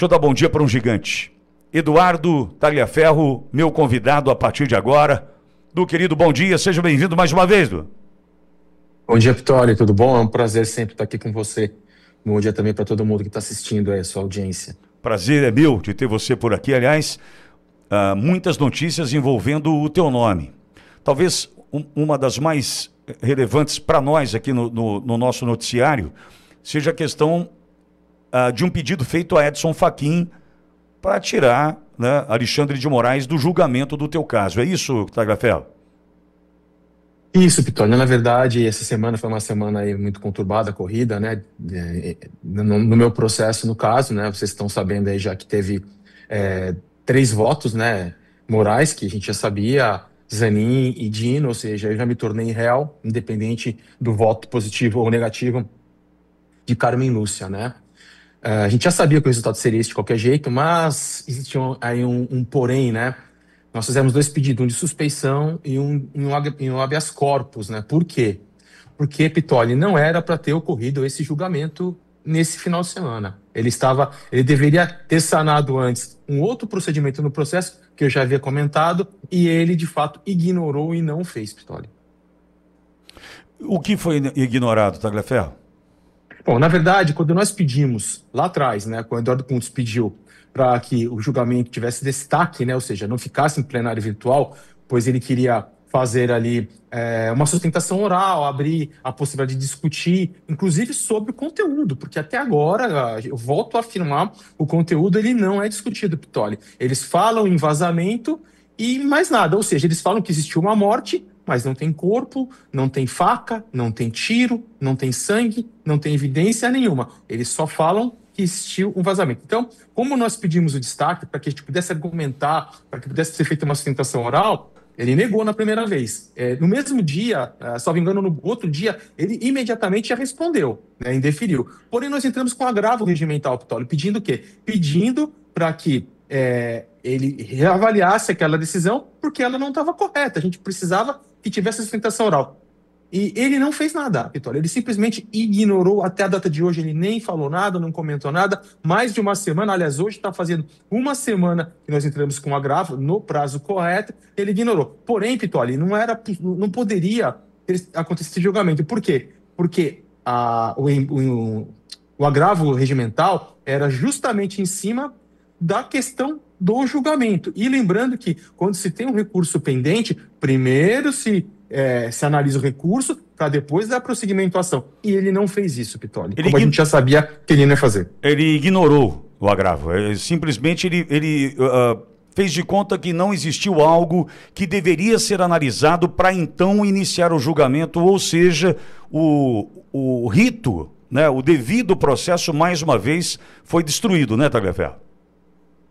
Deixa eu dar bom dia para um gigante. Eduardo Tagliaferro, meu convidado a partir de agora. Du, querido, bom dia, seja bem-vindo mais uma vez, Du. Bom dia, Vitória, tudo bom? É um prazer sempre estar aqui com você. Bom dia também para todo mundo que está assistindo aí, a sua audiência. Prazer é meu de ter você por aqui. Aliás, muitas notícias envolvendo o teu nome. Talvez uma das mais relevantes para nós aqui no nosso noticiário seja a questão de um pedido feito a Edson Fachin para tirar, né, Alexandre de Moraes do julgamento do teu caso. É isso, Tagliaferro? Isso, Vitória. Na verdade, essa semana foi uma semana aí muito conturbada, corrida, né? No meu processo, no caso, né? Vocês estão sabendo aí já que teve 3 votos, né? Morais, que a gente já sabia, Zanin e Dino, ou seja, eu já me tornei réu, independente do voto positivo ou negativo de Carmen Lúcia, né? A gente já sabia que o resultado seria esse de qualquer jeito, mas existia aí um porém, né? Nós fizemos 2 pedidos, um de suspeição e um habeas corpus, né? Por quê? Porque, Pitoli, não era para ter ocorrido esse julgamento nesse final de semana. Ele deveria ter sanado antes um outro procedimento no processo, que eu já havia comentado, e ele, de fato, ignorou e não fez, Pitoli. O que foi ignorado, Tagliaferro? Bom, na verdade, quando nós pedimos lá atrás, né, quando o Eduardo Cunha pediu para que o julgamento tivesse destaque, né, ou seja, não ficasse em plenário virtual, pois ele queria fazer ali uma sustentação oral, abrir a possibilidade de discutir, inclusive sobre o conteúdo, porque até agora, eu volto a afirmar, o conteúdo ele não é discutido, Pitoli. Eles falam em vazamento e mais nada, ou seja, eles falam que existiu uma morte, mas não tem corpo, não tem faca, não tem tiro, não tem sangue, não tem evidência nenhuma. Eles só falam que existiu um vazamento. Então, como nós pedimos o destaque para que a gente pudesse argumentar, para que pudesse ser feita uma sustentação oral, ele negou na primeira vez. No mesmo dia, salvo engano, no outro dia, ele imediatamente já respondeu, né, indeferiu. Porém, nós entramos com agravo regimental, Pitoli, pedindo o quê? Pedindo para que ele reavaliasse aquela decisão, porque ela não estava correta. A gente precisava que tivesse sustentação oral. E ele não fez nada, Vitória. Ele simplesmente ignorou até a data de hoje. Ele nem falou nada, não comentou nada. Mais de uma semana, aliás, hoje está fazendo uma semana que nós entramos com agravo no prazo correto. Ele ignorou. Porém, Vitória, não poderia ter acontecido esse julgamento. Por quê? Porque o agravo regimental era justamente em cima da questão do julgamento. E lembrando que, quando se tem um recurso pendente, primeiro se analisa o recurso para depois dar prosseguimento à ação. E ele não fez isso, Pitoli. Como a gente já sabia que ele não ia fazer. Ele ignorou o agravo. Simplesmente ele fez de conta que não existiu algo que deveria ser analisado para então iniciar o julgamento, ou seja, o rito, né, o devido processo, mais uma vez, foi destruído, né, Tagliaferro?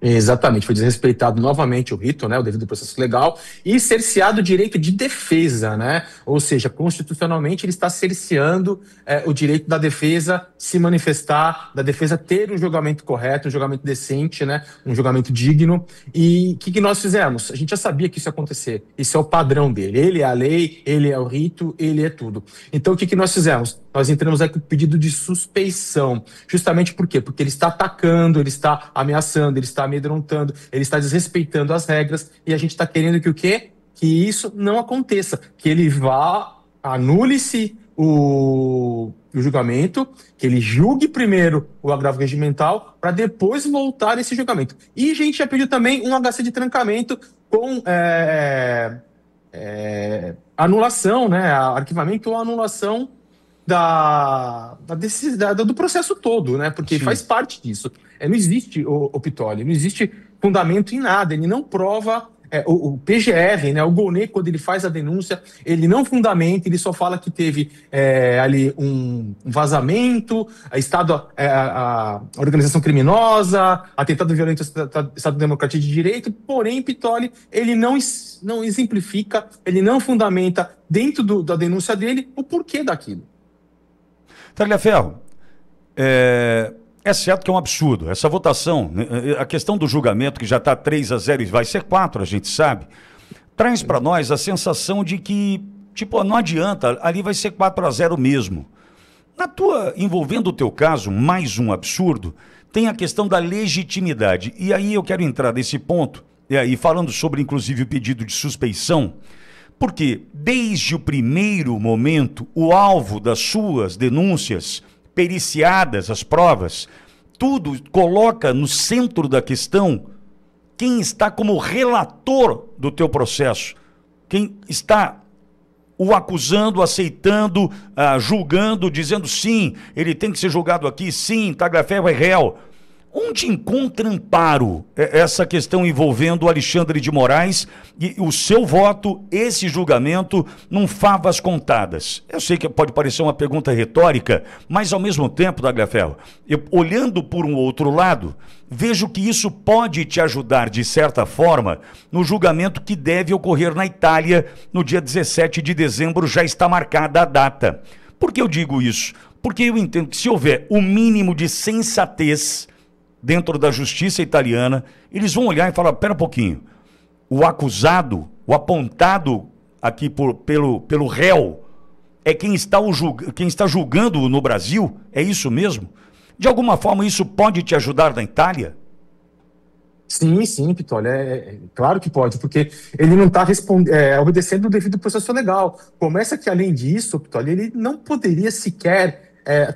Exatamente, foi desrespeitado novamente o rito, né, o devido processo legal, e cerceado o direito de defesa, né? Ou seja, constitucionalmente ele está cerceando o direito da defesa se manifestar, da defesa ter um julgamento correto, um julgamento decente, né? Um julgamento digno. E o que nós fizemos? A gente já sabia que isso ia acontecer. Isso é o padrão dele. Ele é a lei, ele é o rito, ele é tudo. Então o que nós fizemos? Nós entramos aqui com o pedido de suspeição. Justamente por quê? Porque ele está atacando, ele está ameaçando, ele está amedrontando, ele está desrespeitando as regras, e a gente está querendo que o quê? Que isso não aconteça, que ele anule-se o julgamento, que ele julgue primeiro o agravo regimental, para depois voltar esse julgamento. E a gente já pediu também um HC de trancamento com anulação, né? Arquivamento ou anulação do processo todo, né? Porque Sim. faz parte disso. Não existe, o Pitoli, não existe fundamento em nada, ele não prova. O PGR, né, o Gonê, quando ele faz a denúncia, ele não fundamenta, ele só fala que teve ali um vazamento, a organização criminosa, atentado violento ao Estado Democrático de Direito. Porém, Pitoli, ele não exemplifica, ele não fundamenta dentro da denúncia dele o porquê daquilo. Tagliaferro, é certo que é um absurdo. Essa votação, a questão do julgamento, que já está 3-0 e vai ser 4, a gente sabe, traz para nós a sensação de que, tipo, não adianta, ali vai ser 4-0 mesmo. Envolvendo o teu caso, mais um absurdo, tem a questão da legitimidade. E aí eu quero entrar nesse ponto, e falando sobre, inclusive, o pedido de suspeição, porque desde o primeiro momento, o alvo das suas denúncias, periciadas as provas, tudo coloca no centro da questão quem está como relator do teu processo, quem está o acusando, aceitando, julgando, dizendo sim, ele tem que ser julgado aqui, sim, Tagliaferro é réu. Onde encontra amparo essa questão envolvendo o Alexandre de Moraes e o seu voto, esse julgamento, num favas contadas? Eu sei que pode parecer uma pergunta retórica, mas ao mesmo tempo, Tagliaferro, olhando por um outro lado, vejo que isso pode te ajudar, de certa forma, no julgamento que deve ocorrer na Itália no dia 17 de dezembro, já está marcada a data. Por que eu digo isso? Porque eu entendo que se houver o mínimo de sensatez dentro da justiça italiana, eles vão olhar e falar, pera um pouquinho, o acusado, o apontado aqui pelo réu, é quem está julgando no Brasil? É isso mesmo? De alguma forma isso pode te ajudar na Itália? Sim, sim, Pitoli, claro que pode, porque ele não está obedecendo o devido processo legal. Começa que, além disso, Pitoli, ele não poderia sequer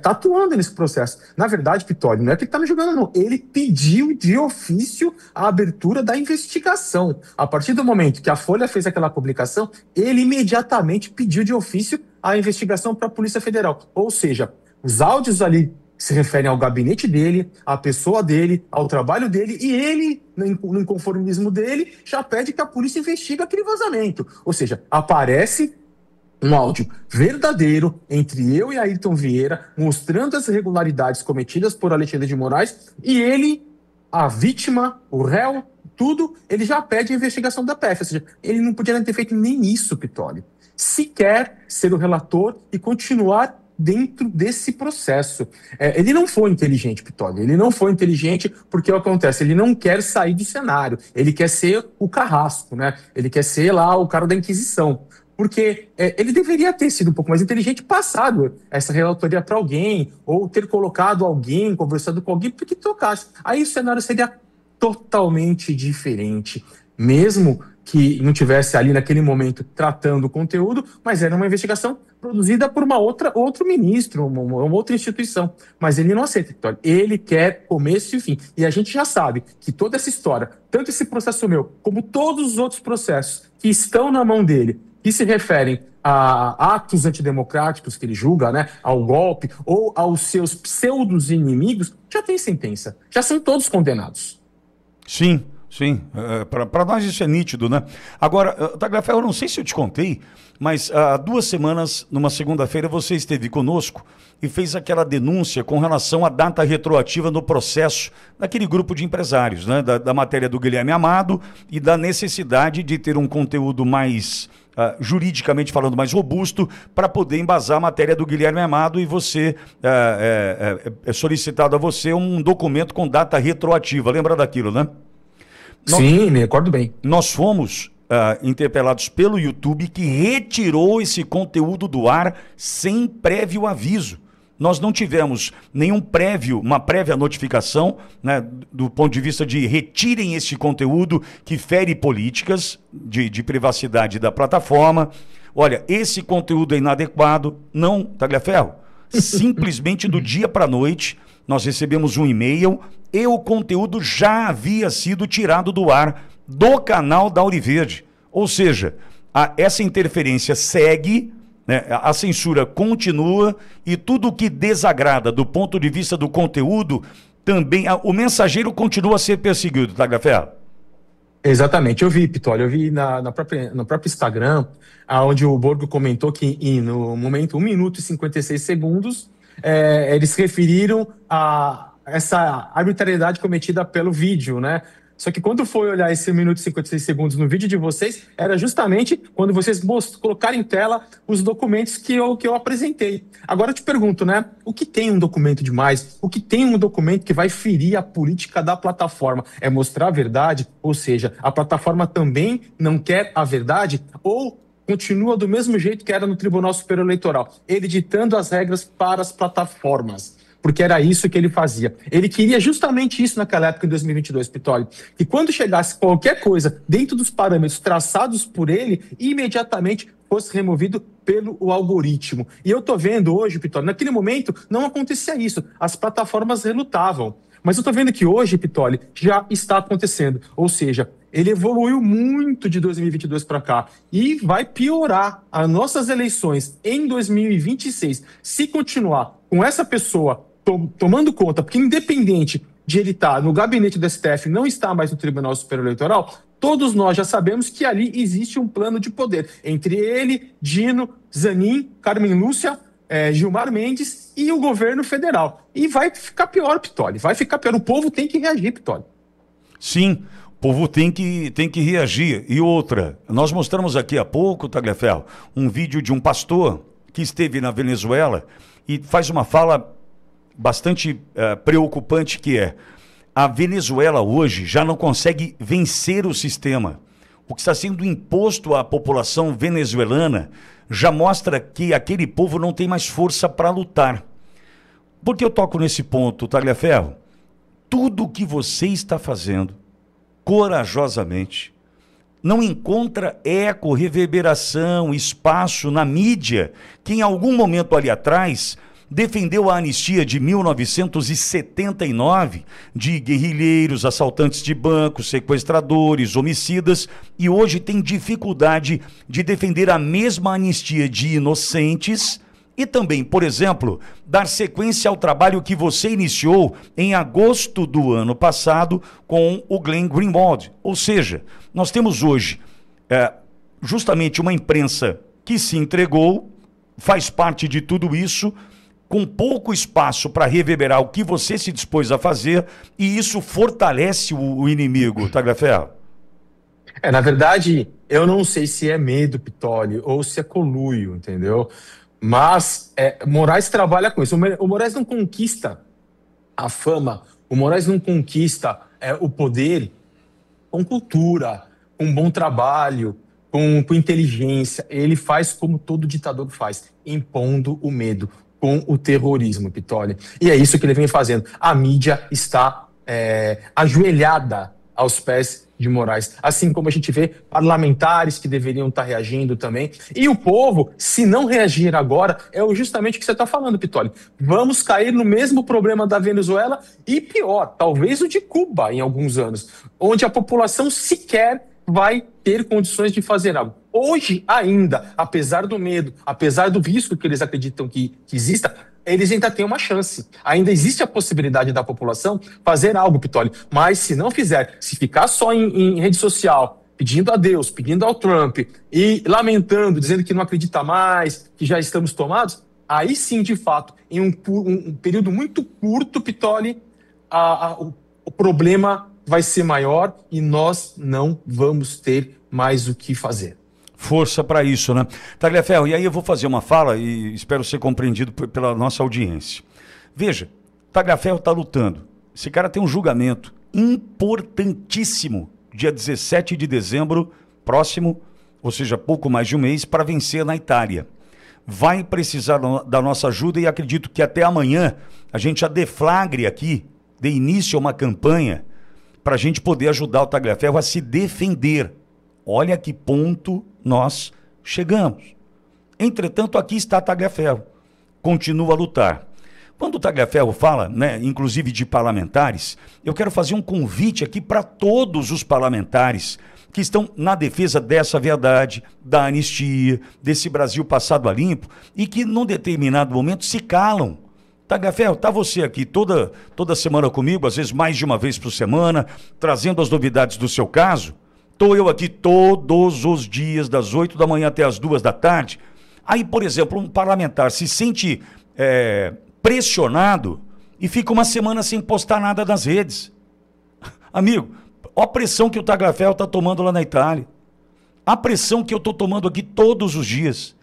tá atuando nesse processo. Na verdade, Pitoli, não é que ele está me julgando, não. Ele pediu de ofício a abertura da investigação. A partir do momento que a Folha fez aquela publicação, ele imediatamente pediu de ofício a investigação para a Polícia Federal. Ou seja, os áudios ali se referem ao gabinete dele, à pessoa dele, ao trabalho dele, e ele, no inconformismo dele, já pede que a polícia investigue aquele vazamento. Ou seja, aparece um áudio verdadeiro entre eu e Ayrton Vieira, mostrando as irregularidades cometidas por Alexandre de Moraes, e ele, a vítima, o réu, tudo, ele já pede a investigação da PF. Ou seja, ele não podia ter feito nem isso, Pitoli. Sequer ser o relator e continuar dentro desse processo. Ele não foi inteligente, Pitoli. Ele não foi inteligente porque o que acontece? Ele não quer sair do cenário. Ele quer ser o carrasco, né? Ele quer ser lá o cara da Inquisição. Porque ele deveria ter sido um pouco mais inteligente, passado essa relatoria para alguém, ou ter colocado alguém, conversado com alguém, porque tocasse. Aí o cenário seria totalmente diferente. Mesmo que não tivesse ali naquele momento tratando o conteúdo, mas era uma investigação produzida por outro ministro, uma outra instituição. Mas ele não aceita, Vitória. Ele quer começo e fim. E a gente já sabe que toda essa história, tanto esse processo meu, como todos os outros processos que estão na mão dele, que se referem a atos antidemocráticos que ele julga, né, ao golpe, ou aos seus pseudos inimigos, já tem sentença. Já são todos condenados. Sim. Sim, para nós isso é nítido, né? Agora, Tagliaferro, eu não sei se eu te contei, mas há 2 semanas, numa segunda-feira, você esteve conosco e fez aquela denúncia com relação à data retroativa no processo daquele grupo de empresários, né? Da matéria do Guilherme Amado e da necessidade de ter um conteúdo mais, juridicamente falando, mais robusto para poder embasar a matéria do Guilherme Amado, e você, é solicitado a você um documento com data retroativa. Lembra daquilo, né? Sim, me recordo bem. Nós fomos interpelados pelo YouTube, que retirou esse conteúdo do ar sem prévio aviso. Nós não tivemos uma prévia notificação, né, do ponto de vista de retirem esse conteúdo que fere políticas de privacidade da plataforma. Olha, esse conteúdo é inadequado. Não, Tagliaferro, simplesmente do dia para a noite nós recebemos um e-mail e o conteúdo já havia sido tirado do ar do canal da Auriverde. Ou seja, essa interferência segue, né, a censura continua, e tudo que desagrada do ponto de vista do conteúdo, também o mensageiro continua a ser perseguido, Tagliaferro. Exatamente, eu vi, Pitoli, eu vi no próprio Instagram, onde o Borgo comentou que no momento 1 minuto e 56 segundos, eles se referiram a essa arbitrariedade cometida pelo vídeo, né? Só que quando foi olhar esse 1 minuto e 56 segundos no vídeo de vocês, era justamente quando vocês colocaram em tela os documentos que eu apresentei. Agora eu te pergunto, né? O que tem um documento demais? O que tem um documento que vai ferir a política da plataforma? É mostrar a verdade? Ou seja, a plataforma também não quer a verdade? Ou continua do mesmo jeito que era no Tribunal Superior Eleitoral, ele ditando as regras para as plataformas? porque era isso que ele fazia. Ele queria justamente isso naquela época, em 2022, Pitoli, que quando chegasse qualquer coisa dentro dos parâmetros traçados por ele, imediatamente fosse removido pelo algoritmo. E eu estou vendo hoje, Pitoli, naquele momento não acontecia isso, as plataformas relutavam. Mas eu estou vendo que hoje, Pitoli, já está acontecendo. Ou seja, ele evoluiu muito de 2022 para cá e vai piorar as nossas eleições em 2026. Se continuar com essa pessoa tomando conta, porque independente de ele estar no gabinete do STF, não está mais no Tribunal Superior Eleitoral, todos nós já sabemos que ali existe um plano de poder entre ele, Dino, Zanin, Carmen Lúcia, Gilmar Mendes e o governo federal. E vai ficar pior, Pitoli. Vai ficar pior. O povo tem que reagir, Pitoli. Sim, o povo tem que reagir. E outra, nós mostramos aqui há pouco, Tagliaferro, um vídeo de um pastor que esteve na Venezuela e faz uma fala bastante preocupante, que é: a Venezuela hoje já não consegue vencer o sistema. O que está sendo imposto à população venezuelana já mostra que aquele povo não tem mais força para lutar. Por que eu toco nesse ponto, Tagliaferro? Tudo o que você está fazendo, corajosamente, não encontra eco, reverberação, espaço na mídia que em algum momento ali atrás defendeu a anistia de 1979 de guerrilheiros, assaltantes de bancos, sequestradores, homicidas, e hoje tem dificuldade de defender a mesma anistia de inocentes e também, por exemplo, dar sequência ao trabalho que você iniciou em agosto do ano passado com o Glenn Greenwald. Ou seja, nós temos hoje justamente uma imprensa que se entregou, faz parte de tudo isso, com pouco espaço para reverberar o que você se dispôs a fazer, e isso fortalece o inimigo, Tagliaferro. Na verdade, eu não sei se é medo, Pitoli, ou se é conluio, entendeu? Mas Moraes trabalha com isso. O Moraes não conquista a fama, o Moraes não conquista o poder com cultura, com bom trabalho, com inteligência. Ele faz como todo ditador faz, impondo o medo, com o terrorismo, Pitoli. E é isso que ele vem fazendo. A mídia está ajoelhada aos pés de Moraes. Assim como a gente vê parlamentares que deveriam estar reagindo também. E o povo, se não reagir agora, é justamente o que você está falando, Pitoli. Vamos cair no mesmo problema da Venezuela e pior, talvez o de Cuba em alguns anos, onde a população sequer vai ter condições de fazer algo. Hoje ainda, apesar do medo, apesar do risco que eles acreditam que exista, eles ainda têm uma chance. Ainda existe a possibilidade da população fazer algo, Pitoli. Mas se não fizer, se ficar só em rede social, pedindo a Deus, pedindo ao Trump e lamentando, dizendo que não acredita mais, que já estamos tomados, aí sim, de fato, em um período muito curto, Pitoli, o problema vai ser maior e nós não vamos ter mais o que fazer. Força para isso, né? Tagliaferro, e aí eu vou fazer uma fala e espero ser compreendido pela nossa audiência. Veja, Tagliaferro está lutando. Esse cara tem um julgamento importantíssimo, dia 17 de dezembro próximo, ou seja, pouco mais de um mês, para vencer na Itália. Vai precisar da nossa ajuda e acredito que até amanhã a gente já deflagre aqui, dê início a uma campanha para a gente poder ajudar o Tagliaferro a se defender. Olha a que ponto nós chegamos. Entretanto, aqui está Tagliaferro. Continua a lutar. Quando o Tagliaferro fala, né, inclusive de parlamentares, eu quero fazer um convite aqui para todos os parlamentares que estão na defesa dessa verdade, da anistia, desse Brasil passado a limpo, e que num determinado momento se calam. Tagliaferro, tá você aqui toda semana comigo, às vezes mais de uma vez por semana, trazendo as novidades do seu caso. Estou eu aqui todos os dias, das 8 da manhã até as 2 da tarde. Aí, por exemplo, um parlamentar se sente pressionado e fica uma semana sem postar nada nas redes. Amigo, olha a pressão que o Tagliaferro está tomando lá na Itália. A pressão que eu estou tomando aqui todos os dias.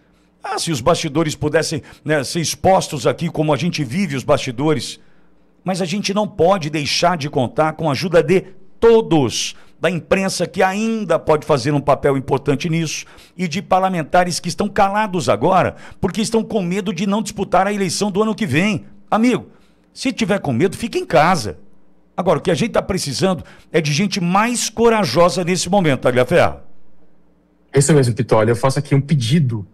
Se os bastidores pudessem, né, ser expostos aqui como a gente vive os bastidores. Mas a gente não pode deixar de contar com a ajuda de todos, da imprensa que ainda pode fazer um papel importante nisso, e de parlamentares que estão calados agora, porque estão com medo de não disputar a eleição do ano que vem. Amigo, Se tiver com medo, fica em casa. Agora, o que a gente está precisando é de gente mais corajosa nesse momento, Tagliaferro. Isso mesmo, Pitoli. Eu faço aqui um pedido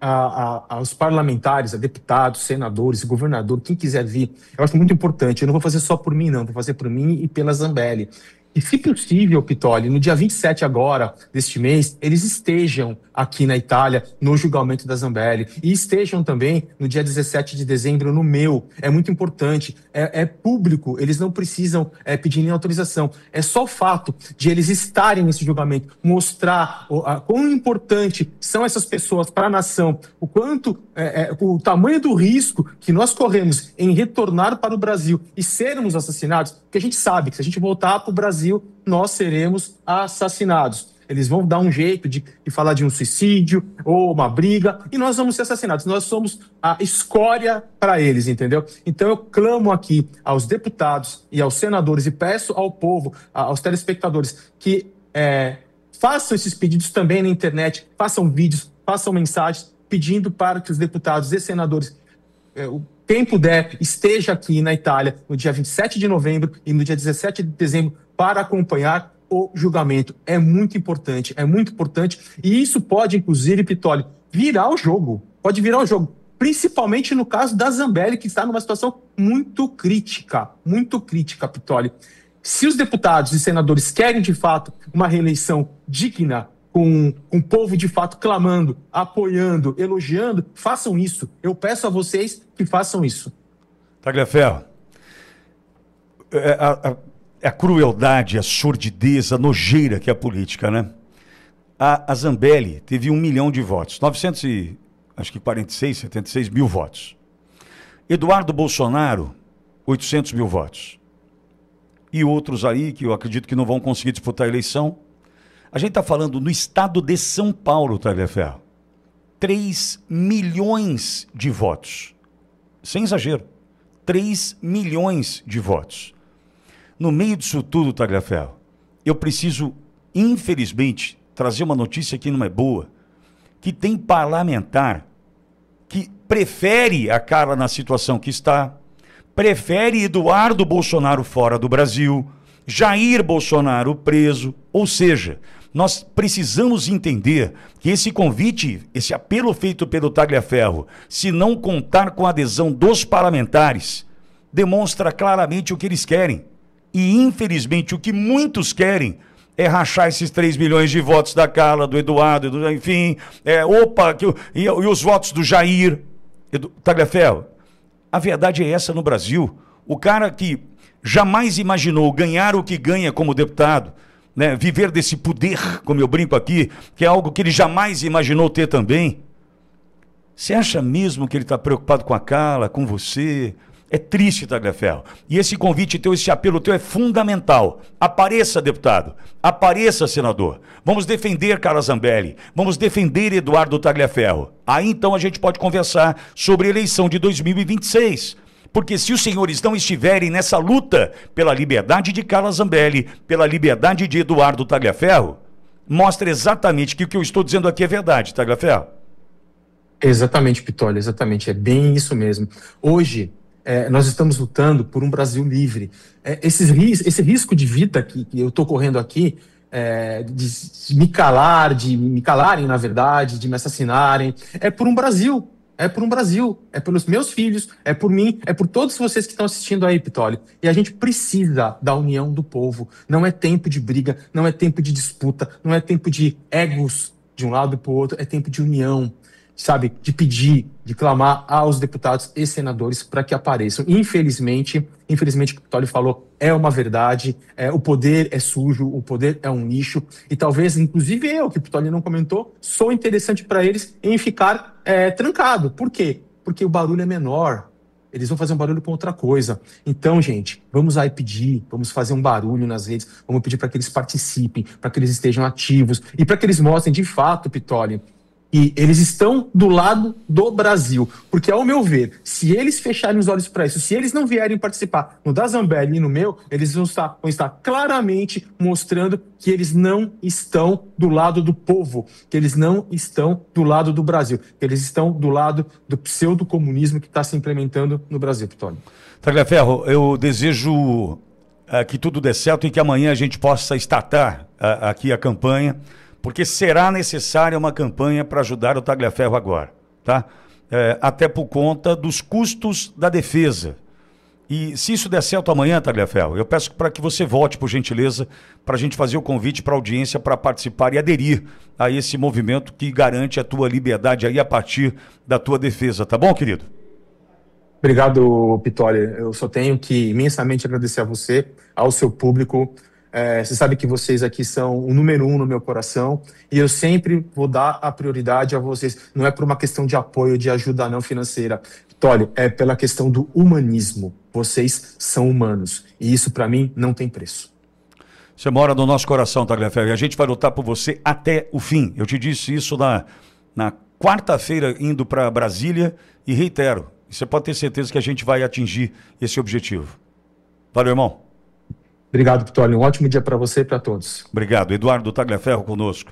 aos parlamentares, a deputados, senadores, governador, quem quiser vir. Eu acho muito importante. Eu não vou fazer só por mim, não. Vou fazer por mim e pela Zambelli. E, se possível, Pitoli, no dia 27 agora, deste mês, eles estejam aqui na Itália, no julgamento da Zambelli. E estejam também no dia 17 de dezembro no meu. É muito importante. É público. Eles não precisam pedir nem autorização. É só o fato de eles estarem nesse julgamento, mostrar quão importante são essas pessoas para a nação, o quanto, o tamanho do risco que nós corremos em retornar para o Brasil e sermos assassinados, porque a gente sabe que se a gente voltar para o Brasil, nós seremos assassinados. Eles vão dar um jeito de falar de um suicídio ou uma briga e nós vamos ser assassinados. Nós somos a escória para eles, entendeu? Então eu clamo aqui aos deputados e aos senadores e peço ao povo, aos telespectadores, que façam esses pedidos também na internet, façam vídeos, façam mensagens pedindo para que os deputados e senadores, quem puder, esteja aqui na Itália no dia 27 de novembro e no dia 17 de dezembro para acompanhar o julgamento. É muito importante, e isso pode, inclusive, Pitoli, virar o jogo, principalmente no caso da Zambelli, que está numa situação muito crítica, Pitoli. Se os deputados e senadores querem, de fato, uma reeleição digna, com o povo, de fato, clamando, apoiando, elogiando, façam isso. Eu peço a vocês que façam isso. Tagliaferro, a crueldade, a sordidez, a nojeira que é a política, né? A Zambelli teve 1 milhão de votos, 76 mil votos. Eduardo Bolsonaro, 800 mil votos. E outros aí que eu acredito que não vão conseguir disputar a eleição. A gente está falando no estado de São Paulo, Tagliaferro. 3 milhões de votos. Sem exagero. 3 milhões de votos. No meio disso tudo, Tagliaferro, eu preciso, infelizmente, trazer uma notícia que não é boa, que tem parlamentar que prefere a Carla na situação que está, prefere Eduardo Bolsonaro fora do Brasil, Jair Bolsonaro preso, ou seja, nós precisamos entender que esse convite, esse apelo feito pelo Tagliaferro, se não contar com a adesão dos parlamentares, demonstra claramente o que eles querem. E, infelizmente, o que muitos querem é rachar esses 3 milhões de votos da Carla, do Eduardo, enfim, e os votos do Jair. Tagliaferro, a verdade é essa no Brasil. O cara que jamais imaginou ganhar o que ganha como deputado, né, viver desse poder, como eu brinco aqui, que é algo que ele jamais imaginou ter também. Você acha mesmo que ele está preocupado com a Carla, com você? É triste, Tagliaferro. E esse convite teu, esse apelo teu é fundamental. Apareça, deputado. Apareça, senador. Vamos defender Carla Zambelli. Vamos defender Eduardo Tagliaferro. Aí então a gente pode conversar sobre a eleição de 2026. Porque se os senhores não estiverem nessa luta pela liberdade de Carla Zambelli, pela liberdade de Eduardo Tagliaferro, mostra exatamente que o que eu estou dizendo aqui é verdade, Tagliaferro. Exatamente, Pitoli, exatamente. É bem isso mesmo. Hoje, nós estamos lutando por um Brasil livre. Esse risco de vida que eu estou correndo aqui, de me calarem, na verdade, de me assassinarem, é por um Brasil. É por um Brasil, é pelos meus filhos, é por mim, é por todos vocês que estão assistindo aí, Pitoli. E a gente precisa da união do povo. Não é tempo de briga, não é tempo de disputa, não é tempo de egos de um lado para o outro, é tempo de união, sabe? De pedir, de clamar aos deputados e senadores para que apareçam. Infelizmente, o que o Pitoli falou é uma verdade, o poder é sujo, o poder é um lixo, e talvez, inclusive eu, que o Pitoli não comentou, sou interessante para eles em ficar trancado. Por quê? Porque o barulho é menor, eles vão fazer um barulho com outra coisa. Então, gente, vamos aí pedir, vamos fazer um barulho nas redes, vamos pedir para que eles participem, para que eles estejam ativos, e para que eles mostrem de fato, Pitoli, E eles estão do lado do Brasil. Porque, ao meu ver, se eles fecharem os olhos para isso, se eles não vierem participar no da Zambelli e no meu, eles vão estar claramente mostrando que eles não estão do lado do povo, que eles não estão do lado do Brasil, que eles estão do lado do pseudo-comunismo que está se implementando no Brasil, Pitoli. Tagliaferro, eu desejo que tudo dê certo e que amanhã a gente possa startar aqui a campanha, porque será necessária uma campanha para ajudar o Tagliaferro agora, tá? Até por conta dos custos da defesa. E se isso der certo amanhã, Tagliaferro, eu peço para que você volte, por gentileza, para a gente fazer o convite para a audiência para participar e aderir a esse movimento que garante a tua liberdade aí a partir da tua defesa, tá bom, querido? Obrigado, Pitoli. Eu só tenho que imensamente agradecer a você, ao seu público. Você sabe que vocês aqui são o número 1 no meu coração e eu sempre vou dar a prioridade a vocês. Não é por uma questão de apoio, de ajuda não financeira. Pitoli, é pela questão do humanismo. Vocês são humanos e isso, para mim, não tem preço. Você mora no nosso coração, Tagliaferro, e a gente vai lutar por você até o fim. Eu te disse isso na quarta-feira, indo para Brasília, e reitero, você pode ter certeza que a gente vai atingir esse objetivo. Valeu, irmão. Obrigado, Pitoli. Um ótimo dia para você e para todos. Obrigado. Eduardo Tagliaferro conosco.